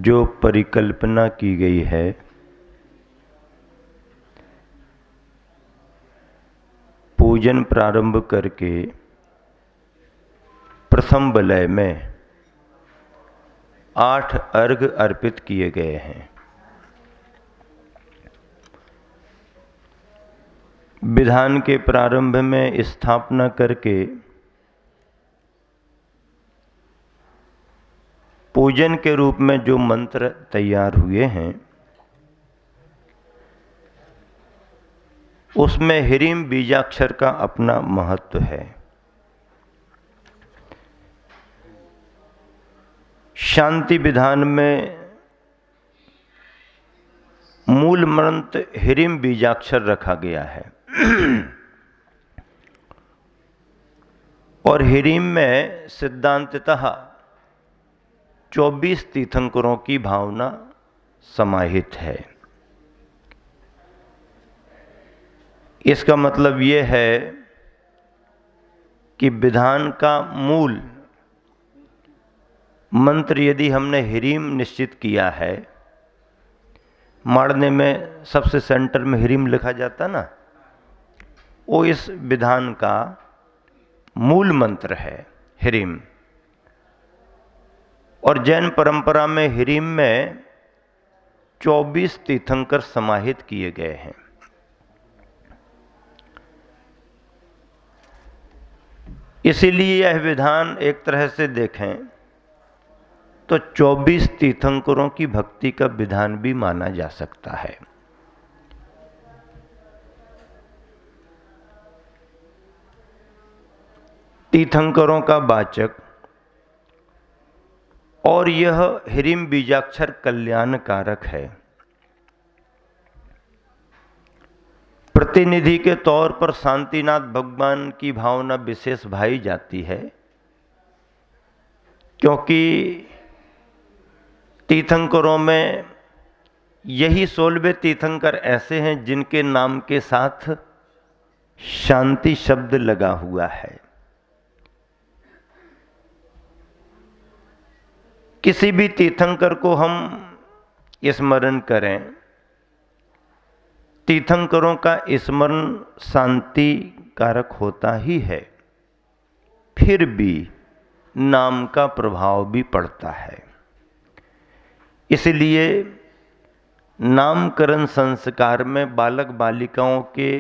जो परिकल्पना की गई है पूजन प्रारंभ करके प्रथम वलय में 8 अर्घ अर्पित किए गए हैं। विधान के प्रारंभ में स्थापना करके पूजन के रूप में जो मंत्र तैयार हुए हैं उसमें ह्रीम बीजाक्षर का अपना महत्व है। शांति विधान में मूल मंत्र ह्रीम बीजाक्षर रखा गया है और ह्रीम में सिद्धांततः 24 तीर्थंकरों की भावना समाहित है। इसका मतलब ये है कि विधान का मूल मंत्र यदि हमने ह्रीम निश्चित किया है, माड़ने में सबसे सेंटर में ह्रीम लिखा जाता ना, वो इस विधान का मूल मंत्र है ह्रीम। और जैन परंपरा में ह्रीम में 24 तीर्थंकर समाहित किए गए हैं। इसीलिए यह विधान एक तरह से देखें तो 24 तीर्थंकरों की भक्ति का विधान भी माना जा सकता है। तीर्थंकरों का वाचक और यह ह्रीम बीजाक्षर कल्याणकारक है। प्रतिनिधि के तौर पर शांतिनाथ भगवान की भावना विशेष भाई जाती है, क्योंकि तीर्थंकरों में यही 16वें तीर्थंकर ऐसे हैं जिनके नाम के साथ शांति शब्द लगा हुआ है। किसी भी तीर्थंकर को हम स्मरण करें, तीर्थंकरों का स्मरण शांति कारक होता ही है, फिर भी नाम का प्रभाव भी पड़ता है। इसलिए नामकरण संस्कार में बालक बालिकाओं के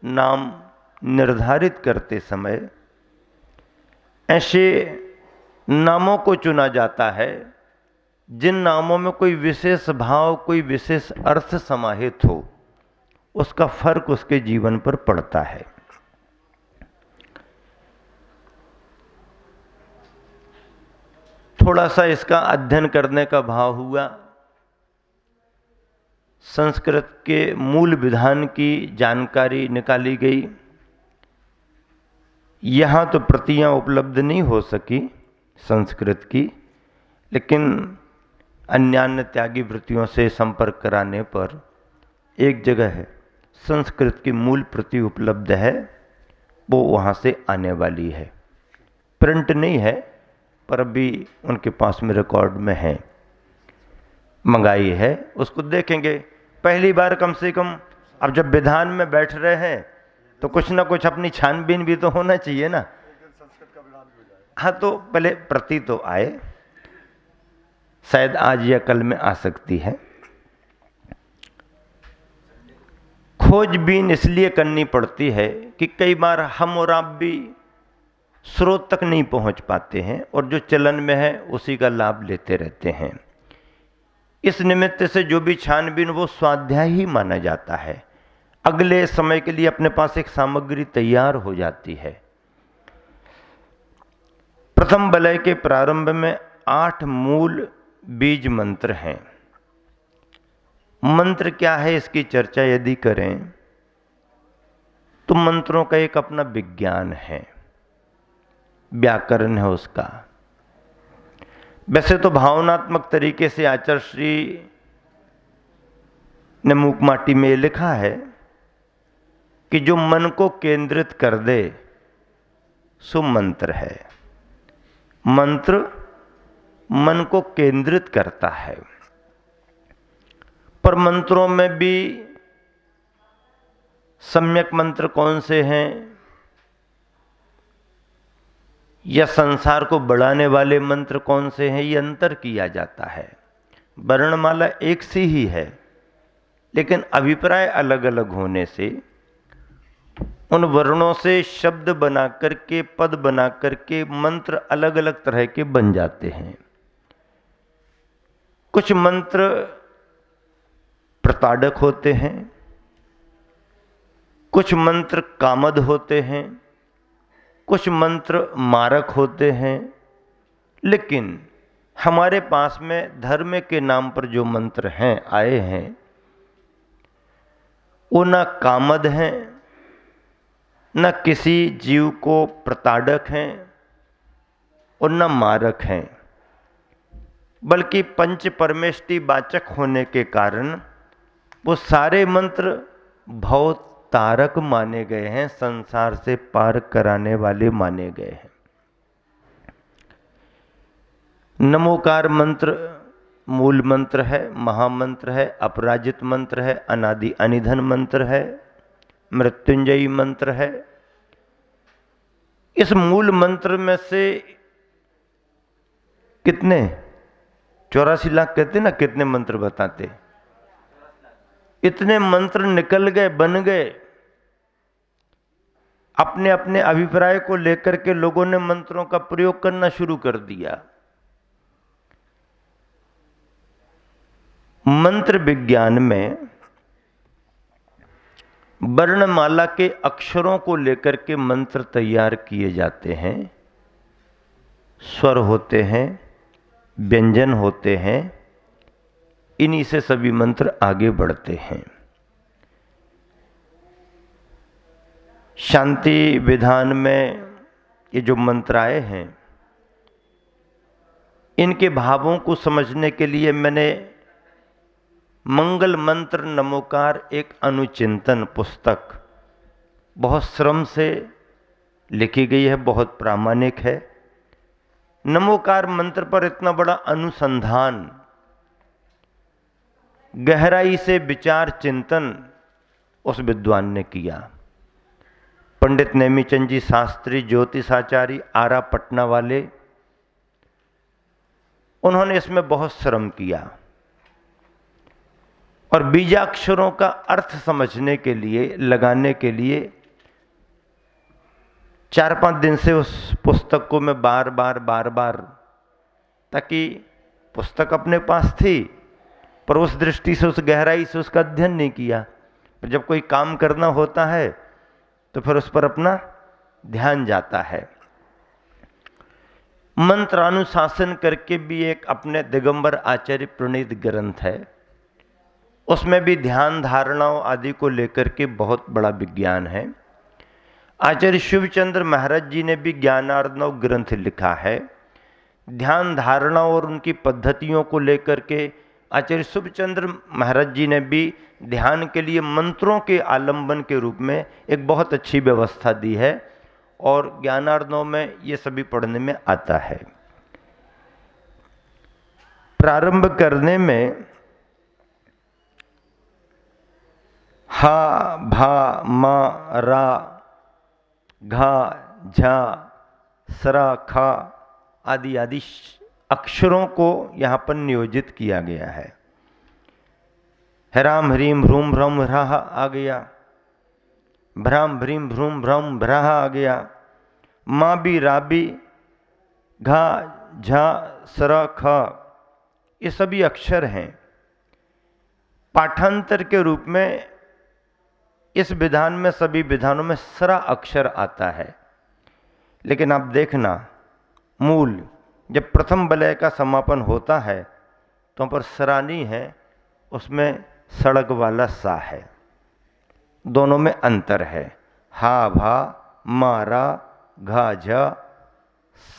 नाम निर्धारित करते समय ऐसे नामों को चुना जाता है जिन नामों में कोई विशेष भाव, कोई विशेष अर्थ समाहित हो। उसका फर्क उसके जीवन पर पड़ता है। थोड़ा सा इसका अध्ययन करने का भाव हुआ। संस्कृत के मूल विधान की जानकारी निकाली गई। यहाँ तो प्रतियां उपलब्ध नहीं हो सकी संस्कृत की, लेकिन अन्यान्य त्यागी वृत्तियों से संपर्क कराने पर एक जगह है संस्कृत की मूल प्रति उपलब्ध है, वो वहाँ से आने वाली है। प्रिंट नहीं है पर अभी उनके पास में रिकॉर्ड में है, मंगाई है, उसको देखेंगे। पहली बार कम से कम अब जब विधान में बैठ रहे हैं तो कुछ ना कुछ अपनी छानबीन भी तो होना चाहिए ना। हाँ, तो पहले प्रति तो आए, शायद आज या कल में आ सकती है। खोजबीन इसलिए करनी पड़ती है कि कई बार हम और आप भी स्रोत तक नहीं पहुंच पाते हैं और जो चलन में है उसी का लाभ लेते रहते हैं। इस निमित्त से जो भी छानबीन वो स्वाध्याय ही माना जाता है। अगले समय के लिए अपने पास एक सामग्री तैयार हो जाती है। प्रथम वलय के प्रारंभ में 8 मूल बीज मंत्र हैं। मंत्र क्या है इसकी चर्चा यदि करें तो मंत्रों का एक अपना विज्ञान है, व्याकरण है उसका। वैसे तो भावनात्मक तरीके से आचार्य श्री ने मूक माटी में लिखा है कि जो मन को केंद्रित कर दे सो मंत्र है। मंत्र मन को केंद्रित करता है। पर मंत्रों में भी सम्यक मंत्र कौन से हैं या संसार को बढ़ाने वाले मंत्र कौन से हैं, ये अंतर किया जाता है। वर्णमाला एक सी ही है, लेकिन अभिप्राय अलग अलग होने से उन वर्णों से शब्द बना करके, पद बना करके मंत्र अलग अलग तरह के बन जाते हैं। कुछ मंत्र प्रताड़क होते हैं, कुछ मंत्र कामद होते हैं, कुछ मंत्र मारक होते हैं। लेकिन हमारे पास में धर्म के नाम पर जो मंत्र हैं, आए हैं, वो न कामद हैं, न किसी जीव को प्रताड़क हैं और न मारक हैं, बल्कि पंच परमेष्टि वाचक होने के कारण वो सारे मंत्र भव तारक माने गए हैं, संसार से पार कराने वाले माने गए हैं। नमोकार मंत्र मूल मंत्र है, महामंत्र है, अपराजित मंत्र है, अनादि अनिधन मंत्र है, मृत्युंजयी मंत्र है। इस मूल मंत्र में से कितने 84 लाख कहते ना, कितने मंत्र बताते, इतने मंत्र निकल गए, बन गए। अपने अपने अभिप्राय को लेकर के लोगों ने मंत्रों का प्रयोग करना शुरू कर दिया। मंत्र विज्ञान में वर्णमाला के अक्षरों को लेकर के मंत्र तैयार किए जाते हैं। स्वर होते हैं, व्यंजन होते हैं, इन्हीं से सभी मंत्र आगे बढ़ते हैं। शांति विधान में ये जो मंत्र आए हैं, इनके भावों को समझने के लिए मैंने मंगल मंत्र नमोकार एक अनुचिंतन पुस्तक बहुत श्रम से लिखी गई है, बहुत प्रामाणिक है। नमोकार मंत्र पर इतना बड़ा अनुसंधान, गहराई से विचार चिंतन उस विद्वान ने किया। पंडित नेमीचंद जी शास्त्री ज्योतिषाचार्य आरा पटना वाले, उन्होंने इसमें बहुत श्रम किया और बीजाक्षरों का अर्थ समझने के लिए, लगाने के लिए 4-5 दिन से उस पुस्तक को मैं बार बार, ताकि पुस्तक अपने पास थी पर उस दृष्टि से, उस गहराई से उसका अध्ययन नहीं किया। पर जब कोई काम करना होता है तो फिर उस पर अपना ध्यान जाता है। मंत्रानुशासन करके भी एक अपने दिगंबर आचार्य प्रणीत ग्रंथ है, उसमें भी ध्यान धारणाओं आदि को लेकर के बहुत बड़ा विज्ञान है। आचार्य शिवचंद्र महाराज जी ने भी ज्ञानार्णव ग्रंथ लिखा है। ध्यान धारणा और उनकी पद्धतियों को लेकर के आचार्य शिवचंद्र महाराज जी ने भी ध्यान के लिए मंत्रों के आलंबन के रूप में एक बहुत अच्छी व्यवस्था दी है, और ज्ञानार्णव में ये सभी पढ़ने में आता है। प्रारंभ करने में हा, भा, मा, रा, घा, झा, सरा, खा आदि आदि अक्षरों को यहाँ पर नियोजित किया गया है। हराम ह्रीम ह्रूम ह्रम ह्राह आ गया, भ्राम भ्रीम भ्रूम भ्रम भ्राह आ गया, माँ भी राबी, घा, झा, सरा, खा, ये सभी अक्षर हैं। पाठांतर के रूप में इस विधान में, सभी विधानों में सरा अक्षर आता है। लेकिन आप देखना, मूल जब प्रथम वलय का समापन होता है तो पर सरा नहीं है, उसमें सड़क वाला सा है। दोनों में अंतर है। हा, भा, मारा, घा, झा,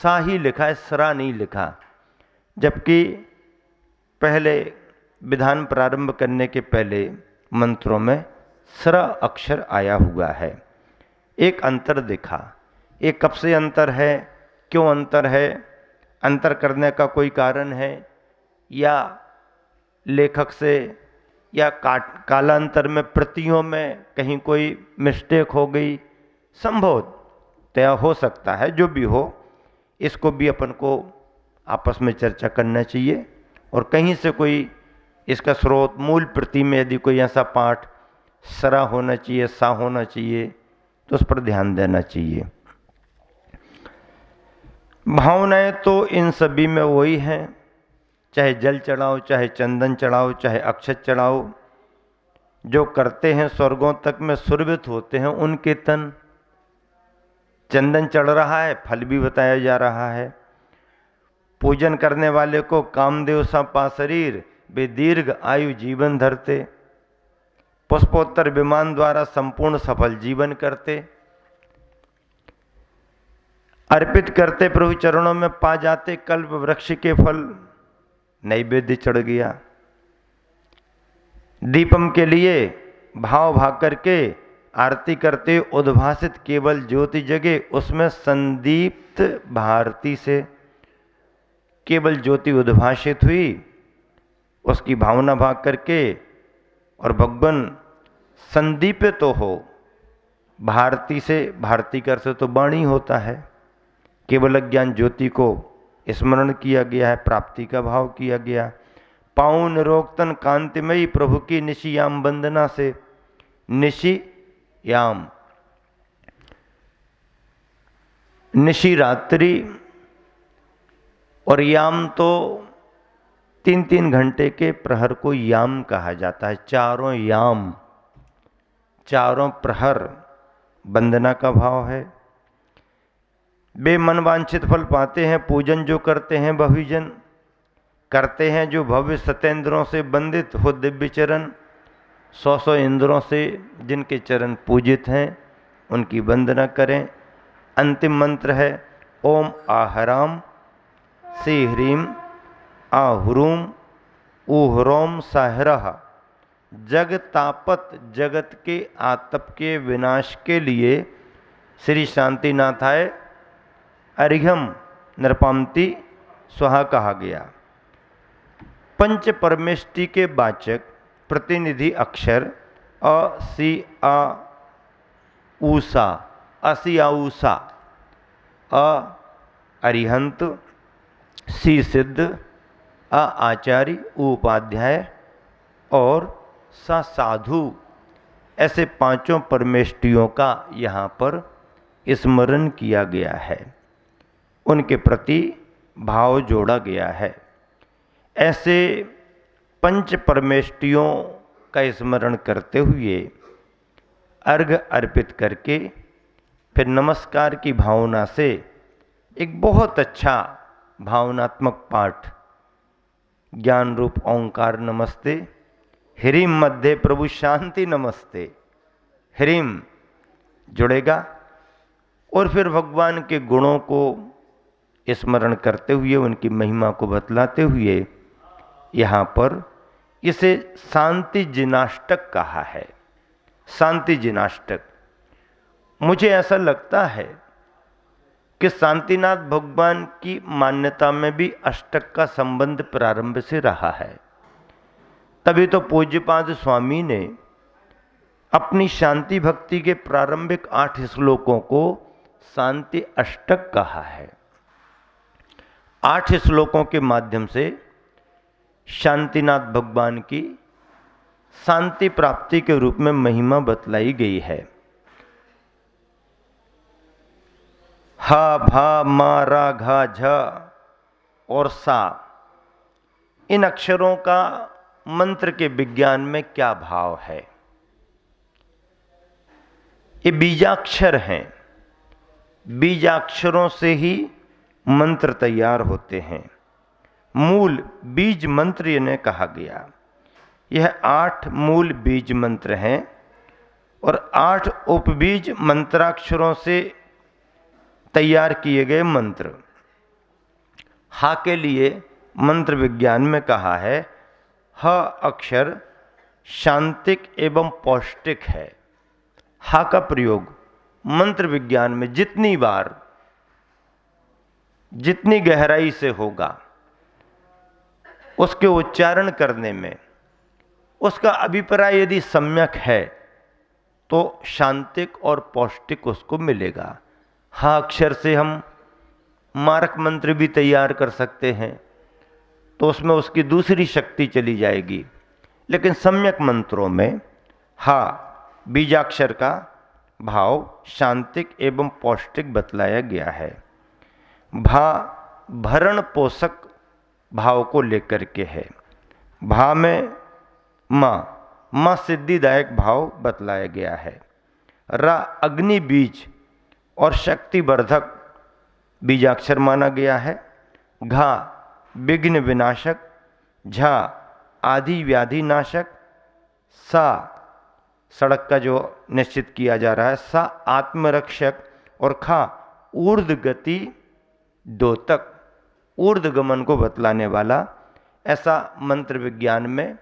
सा ही लिखा है, सरा नहीं लिखा। जबकि पहले विधान प्रारंभ करने के पहले मंत्रों में सरा अक्षर आया हुआ है। एक अंतर दिखा। एक कब से अंतर है, क्यों अंतर है, अंतर करने का कोई कारण है, या लेखक से या कालांतर में प्रतियों में कहीं कोई मिस्टेक हो गई, संभवतः हो सकता है। जो भी हो, इसको भी अपन को आपस में चर्चा करना चाहिए, और कहीं से कोई इसका स्रोत मूल प्रति में यदि कोई ऐसा पाठ सरा होना चाहिए, सा होना चाहिए, तो उस पर ध्यान देना चाहिए। भावनाएं तो इन सभी में वही हैं, चाहे जल चढ़ाओ, चाहे चंदन चढ़ाओ, चाहे अक्षत चढ़ाओ। जो करते हैं स्वर्गों तक में सुरभित होते हैं उनके तन। चंदन चढ़ रहा है, फल भी बताया जा रहा है। पूजन करने वाले को कामदेव सा पा शरीर, वे दीर्घ आयु जीवन धरते। पुष्पोत्तर विमान द्वारा संपूर्ण सफल जीवन करते। अर्पित करते प्रभु चरणों में पा जाते कल्प वृक्ष के फल। नैवेद्य चढ़ गया। दीपम के लिए भाव भाग करके आरती करते, उद्भासित केवल ज्योति जगे, उसमें संदीप्त भारती से केवल ज्योति उद्भाषित हुई, उसकी भावना भाग करके, और भगवान संदीपित तो हो भारती से। भारती कर से तो वाणी होता है। केवल ज्ञान ज्योति को स्मरण किया गया है, प्राप्ति का भाव किया गया। पाउन रोक्तन कांतिमयी प्रभु की निशियाम वंदना से। निशि याम, निशि रात्रि, और याम तो 3-3 घंटे के प्रहर को याम कहा जाता है। चारों याम, चारों प्रहर वंदना का भाव है। वे मनवांछित फल पाते हैं, पूजन जो करते हैं भविजन करते हैं, जो भव्य सतेंद्रों से बंदित हो दिव्य चरण। 100 इंद्रों से जिनके चरण पूजित हैं उनकी वंदना करें। अंतिम मंत्र है ओम आहराम से ह्रीम आहुरूम उहरोम साहरह। जग तापत, जगत के आतप के विनाश के लिए श्री शांतिनाथाय अर्घ्यम नृपांति स्वाहा कहा गया। पंच परमेष्टि के वाचक प्रतिनिधि अक्षर अ सी आ ऊषा, असी आ ऊषा, अ अरिहंत, सी सिद्ध, अ आचार्य, उपाध्याय और सा साधु, ऐसे पांचों परमेष्टियों का यहाँ पर स्मरण किया गया है, उनके प्रति भाव जोड़ा गया है। ऐसे पंच परमेष्टियों का स्मरण करते हुए अर्घ्य अर्पित करके फिर नमस्कार की भावना से एक बहुत अच्छा भावनात्मक पाठ ज्ञान रूप ओंकार नमस्ते, ह्रीम मध्य प्रभु शांति नमस्ते, ह्रीम जुड़ेगा, और फिर भगवान के गुणों को स्मरण करते हुए उनकी महिमा को बतलाते हुए यहाँ पर इसे शांति जिनाष्टक कहा है। शांति जिनाष्टक, मुझे ऐसा लगता है कि शांतिनाथ भगवान की मान्यता में भी अष्टक का संबंध प्रारंभ से रहा है। तभी तो पूज्यपाद स्वामी ने अपनी शांति भक्ति के प्रारंभिक 8 श्लोकों को शांति अष्टक कहा है। 8 श्लोकों के माध्यम से शांतिनाथ भगवान की शांति प्राप्ति के रूप में महिमा बतलाई गई है। हा भा मा रा घा झ और सा, इन अक्षरों का मंत्र के विज्ञान में क्या भाव है? ये बीजाक्षर हैं। बीजाक्षरों से ही मंत्र तैयार होते हैं। मूल बीज मंत्र इन्हें कहा गया। यह 8 मूल बीज मंत्र हैं और 8 उपबीज मंत्राक्षरों से तैयार किए गए मंत्र। हा के लिए मंत्र विज्ञान में कहा है ह अक्षर शांतिक एवं पौष्टिक है। हा का प्रयोग मंत्र विज्ञान में जितनी बार जितनी गहराई से होगा, उसके उच्चारण करने में उसका अभिप्राय यदि सम्यक है तो शांतिक और पौष्टिक उसको मिलेगा। हा अक्षर से हम मारक मंत्र भी तैयार कर सकते हैं तो उसमें उसकी दूसरी शक्ति चली जाएगी, लेकिन सम्यक मंत्रों में हा बीजाक्षर का भाव शांतिक एवं पौष्टिक बतलाया गया है। भा भरण पोषक भाव को लेकर के है। भा में माँ सिद्धिदायक भाव बतलाया गया है। रा अग्नि बीज और शक्तिवर्धक बीजाक्षर माना गया है। घा विघ्न विनाशक, झा आदि व्याधि नाशक, सा सड़क का जो निश्चित किया जा रहा है, सा आत्मरक्षक, और खा ऊर्ध्व गति द्योतक, ऊर्ध्व गमन को बतलाने वाला। ऐसा मंत्र विज्ञान में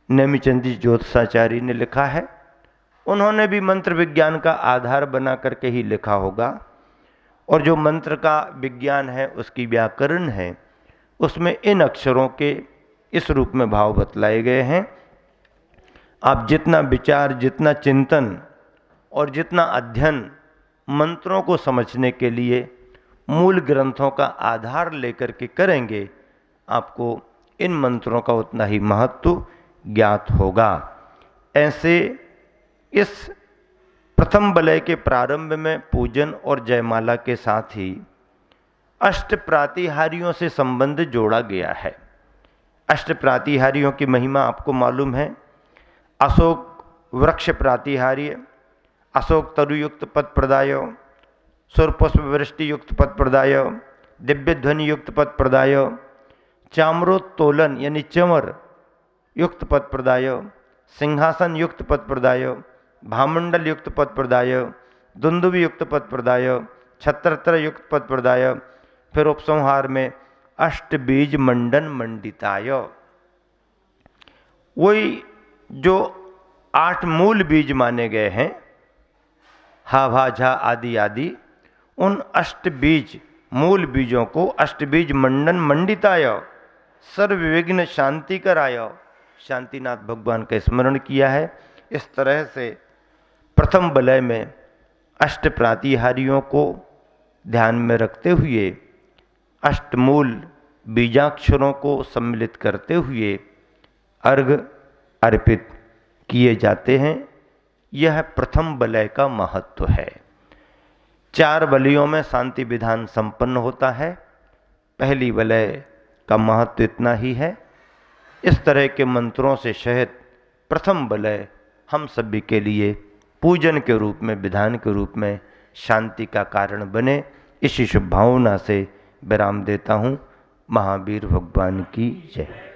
नेमिचंद जी ज्योतिषाचार्य ने लिखा है। उन्होंने भी मंत्र विज्ञान का आधार बना करके ही लिखा होगा, और जो मंत्र का विज्ञान है उसकी व्याकरण है, उसमें इन अक्षरों के इस रूप में भाव बतलाए गए हैं। आप जितना विचार, जितना चिंतन और जितना अध्ययन मंत्रों को समझने के लिए मूल ग्रंथों का आधार लेकर के करेंगे, आपको इन मंत्रों का उतना ही महत्व ज्ञात होगा। ऐसे इस प्रथम वलय के प्रारंभ में पूजन और जयमाला के साथ ही अष्ट प्रातिहार्यों से संबंध जोड़ा गया है। अष्ट प्रातिहार्यों की महिमा आपको मालूम है। अशोक वृक्ष प्रातिहार्य, अशोक तरुयुक्त पद प्रदाय, सुरपुष्प वृष्टि युक्त पद प्रदाय, दिव्य ध्वनि युक्त पद प्रदाय, चाम्रोत्तोलन यानी चंवर युक्त पद प्रदाय, सिंहासन युक्त पद प्रदाय, भामंडल युक्त पद प्रदाय, दुंदुभि युक्त पद प्रदाय, छत्रत्र युक्त पद प्रदाय, फिर उपसंहार में अष्ट बीज मंडन मंडिताय। वही जो 8 मूल बीज माने गए हैं, हा भा झा आदि आदि, उन अष्ट बीज मूल बीजों को अष्ट बीज मंडन मंडिताय, सर्व विघ्न शांति कराय, शांतिनाथ भगवान का स्मरण किया है। इस तरह से प्रथम वलय में अष्ट प्रातिहार्यों को ध्यान में रखते हुए, अष्टमूल बीजाक्षरों को सम्मिलित करते हुए अर्घ अर्पित किए जाते हैं। यह प्रथम वलय का महत्व है। 4 वलयों में शांति विधान संपन्न होता है। पहली वलय का महत्व इतना ही है। इस तरह के मंत्रों से शहद प्रथम वलय हम सभी के लिए पूजन के रूप में, विधान के रूप में शांति का कारण बने, इसी शुभ भावना से विराम देता हूँ। महावीर भगवान की जय।